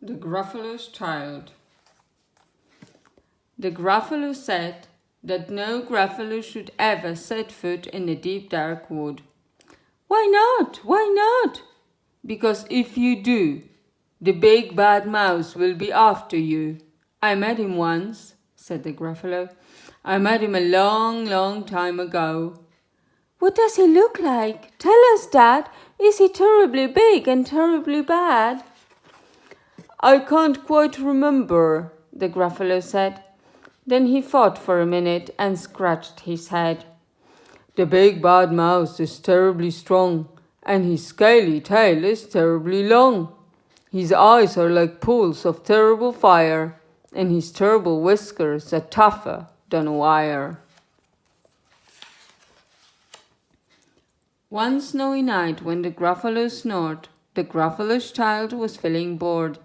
The Gruffalo's Child. The Gruffalo said that no Gruffalo should ever set foot in the deep dark wood. Why not? Why not? Because if you do, the big bad mouse will be after you. I met him once, said the Gruffalo. I met him a long, long time ago. What does he look like? Tell us, Dad. Is he terribly big and terribly bad? I can't quite remember, the Gruffalo said. Then he thought for a minute and scratched his head. The big bad mouse is terribly strong, and his scaly tail is terribly long. His eyes are like pools of terrible fire, and his terrible whiskers are tougher than wire. One snowy night when the Gruffalo snored, the Gruffalo's child was feeling bored.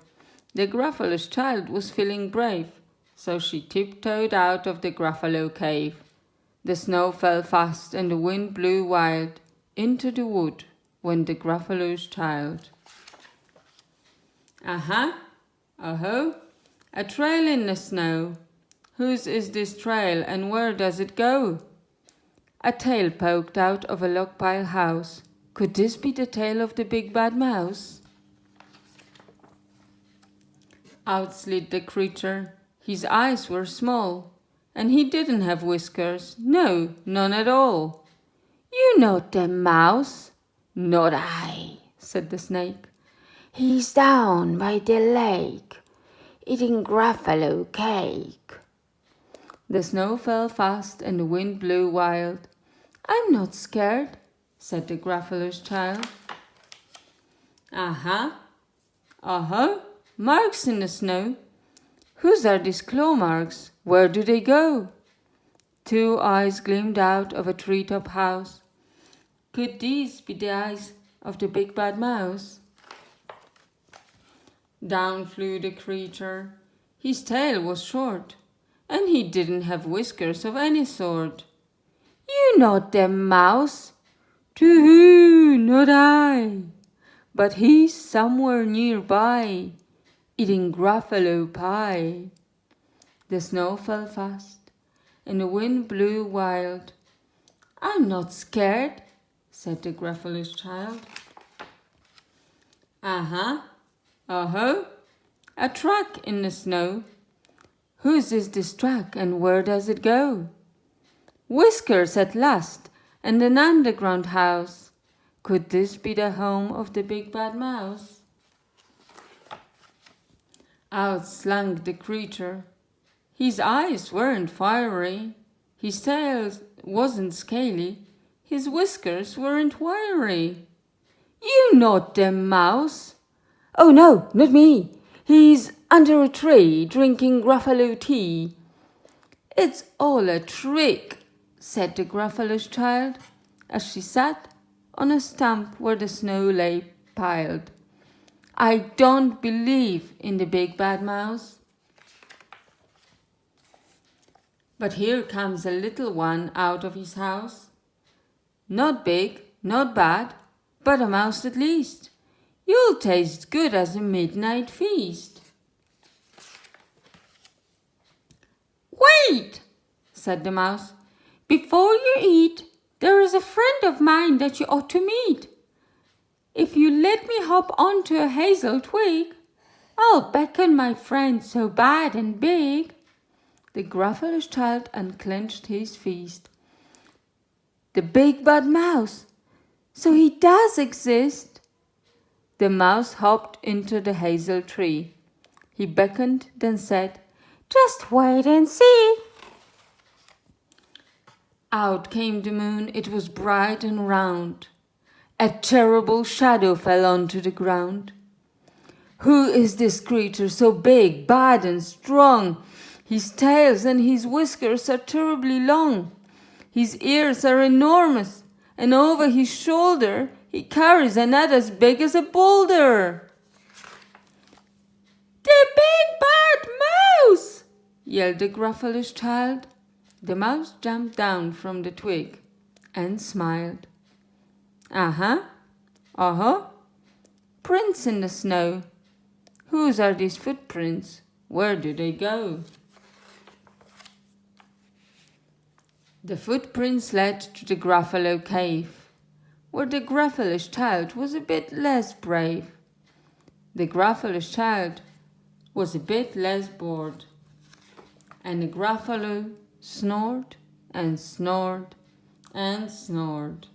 The Gruffalo's child was feeling brave, so she tiptoed out of the Gruffalo cave. The snow fell fast and the wind blew wild. Into the wood went the Gruffalo's child. Aha! Oh-ho! A trail in the snow. Whose is this trail and where does it go? A tail poked out of a log pile house. Could this be the tail of the big bad mouse? Out slid the creature. His eyes were small, and he didn't have whiskers. No, none at all. You not the mouse? Not I, said the snake. He's down by the lake, eating Gruffalo cake. The snow fell fast and the wind blew wild. I'm not scared, said the Gruffalo's child. Aha! Uh-huh! Marks in the snow. Whose are these claw marks? Where do they go? Two eyes gleamed out of a treetop house. Could these be the eyes of the big bad mouse? Down flew the creature. His tail was short, and he didn't have whiskers of any sort. You not the mouse? Too-hoo, not I. But he's somewhere nearby, eating Gruffalo pie. The snow fell fast, and the wind blew wild. I'm not scared, said the Gruffalo's child. Uh-huh, uh-ho, a track in the snow. Whose is this track, and where does it go? Whiskers at last, and an underground house. Could this be the home of the big bad mouse? Out slunk the creature. His eyes weren't fiery, his tail wasn't scaly, his whiskers weren't wiry. You not the mouse? Oh no, not me. He's under a tree drinking Gruffalo tea. It's all a trick, said the Gruffalo's child, as she sat on a stump where the snow lay piled. I don't believe in the big bad mouse. But here comes a little one out of his house. Not big, not bad, but a mouse at least. You'll taste good as a midnight feast. Wait, said the mouse. Before you eat, there is a friend of mine that you ought to meet. If you let me hop onto a hazel twig, I'll beckon my friend so bad and big. The Gruffalo's child unclenched his fist. The big bad mouse, so he does exist. The mouse hopped into the hazel tree. He beckoned, then said, just wait and see. Out came the moon. It was bright and round. A terrible shadow fell onto the ground. Who is this creature so big, bad, and strong? His tails and his whiskers are terribly long. His ears are enormous, and over his shoulder he carries a net as big as a boulder. The big bad mouse! Yelled the Gruffalo's child. The mouse jumped down from the twig and smiled. Uh-huh, uh-huh, prints in the snow. Whose are these footprints? Where do they go? The footprints led to the Gruffalo cave, where the Gruffalo's child was a bit less brave. The Gruffalo's child was a bit less bored, and the Gruffalo snored and snored and snored.